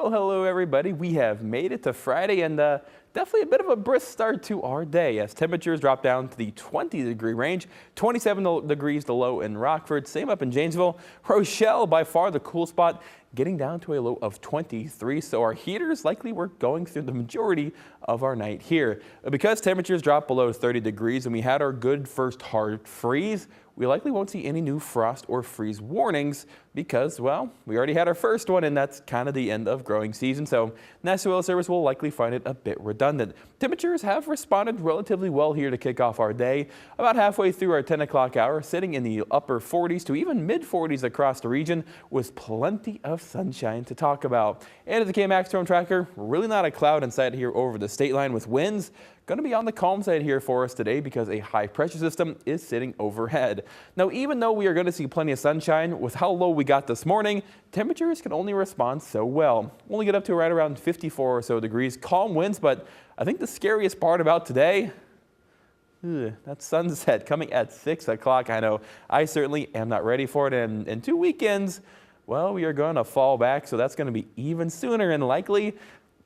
Well, hello everybody. We have made it to Friday and definitely a bit of a brisk start to our day as temperatures drop down to the 20-degree range. 27 degrees the low in Rockford, same up in Janesville. Rochelle, by far the cool spot, getting down to a low of 23. So our heaters likely were going through the majority of our night here. Because temperatures dropped below 30 degrees and we had our good first hard freeze, we likely won't see any new frost or freeze warnings because, well, we already had our first one and that's kind of the end of growing season. So National Weather Service will likely find it a bit redundant. Temperatures have responded relatively well here to kick off our day. About halfway through our 10 o'clock hour, sitting in the upper 40s to even mid 40s across the region with plenty of sunshine to talk about. And at the K-Max Storm Tracker, really not a cloud in sight here over the state line with winds going to be on the calm side here for us today because a high pressure system is sitting overhead. Now, even though we are going to see plenty of sunshine, with how low we got this morning, temperatures can only respond so well. We'll only get up to right around 54 or so degrees, calm winds, but I think the scariest part about today, that sunset coming at 6 o'clock. I know I certainly am not ready for it, and in 2 weekends, well, we are going to fall back, so that's going to be even sooner and likely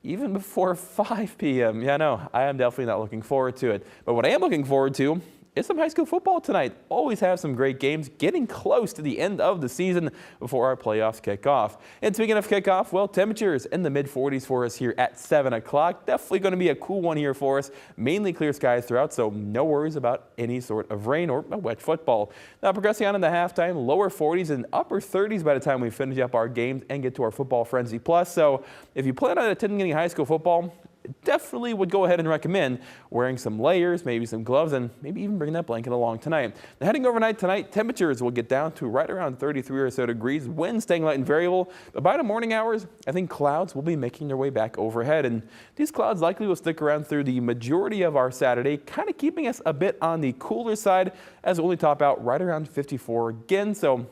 even before 5 p.m. Yeah, no, I am definitely not looking forward to it. But what I am looking forward to is some high school football tonight. Always have some great games, getting close to the end of the season before our playoffs kick off. And speaking of kickoff, well, temperatures in the mid 40s for us here at 7 o'clock. Definitely going to be a cool one here for us. Mainly clear skies throughout, so no worries about any sort of rain or a wet football. Now progressing on in the halftime, lower 40s and upper 30s by the time we finish up our games and get to our Football Frenzy Plus. So if you plan on attending any high school football, definitely would go ahead and recommend wearing some layers, maybe some gloves, and maybe even bring that blanket along tonight. Now, heading overnight tonight, temperatures will get down to right around 33 or so degrees, wind staying light and variable, but by the morning hours, I think clouds will be making their way back overhead, and these clouds likely will stick around through the majority of our Saturday, kind of keeping us a bit on the cooler side as we only top out right around 54 again. So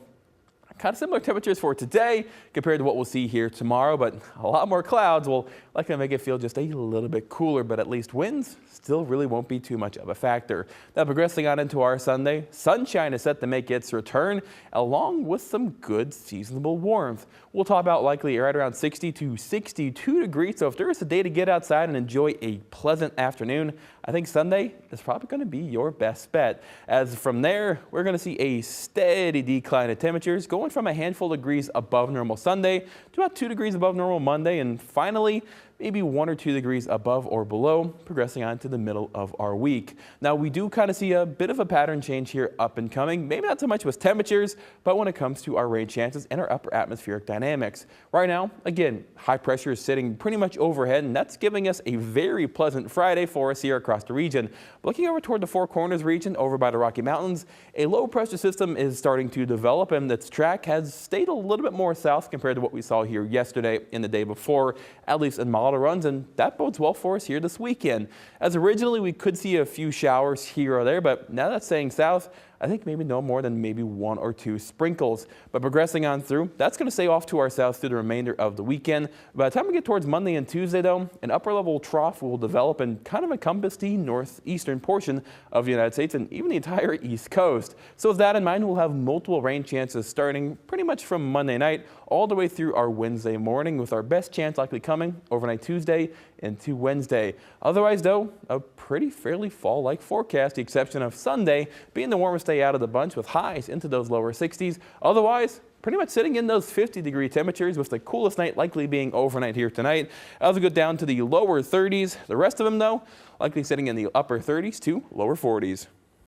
kind of similar temperatures for today compared to what we'll see here tomorrow, but a lot more clouds will likely make it feel just a little bit cooler, but at least winds still really won't be too much of a factor. Now progressing on into our Sunday, sunshine is set to make its return along with some good seasonable warmth. We'll top out likely right around 60 to 62 degrees, so if there is a day to get outside and enjoy a pleasant afternoon, I think Sunday is probably going to be your best bet. As from there, we're going to see a steady decline in temperatures going from a handful of degrees above normal Sunday to about 2 degrees above normal Monday, and finally maybe 1 or 2 degrees above or below, progressing on to the middle of our week. Now, we do kind of see a bit of a pattern change here up and coming, maybe not so much with temperatures, but when it comes to our rain chances and our upper atmospheric dynamics. Right now, again, high pressure is sitting pretty much overhead, and that's giving us a very pleasant Friday for us here across the region. Looking over toward the Four Corners region over by the Rocky Mountains, a low pressure system is starting to develop, and its track has stayed a little bit more south compared to what we saw here yesterday and the day before, at least in model runs, and that bodes well for us here this weekend. As originally we could see a few showers here or there, but now that's staying south, I think maybe no more than maybe 1 or 2 sprinkles. But progressing on through, that's going to stay off to our south through the remainder of the weekend. By the time we get towards Monday and Tuesday, though, an upper level trough will develop and kind of encompass the northeastern portion of the United States and even the entire East Coast. So with that in mind, we'll have multiple rain chances starting pretty much from Monday night all the way through our Wednesday morning, with our best chance likely coming overnight Tuesday into Wednesday. Otherwise, though, a pretty fairly fall-like forecast, the exception of Sunday being the warmest day out of the bunch with highs into those lower 60s. Otherwise, pretty much sitting in those 50-degree temperatures, with the coolest night likely being overnight here tonight. As we go down to the lower 30s, the rest of them, though, likely sitting in the upper 30s to lower 40s.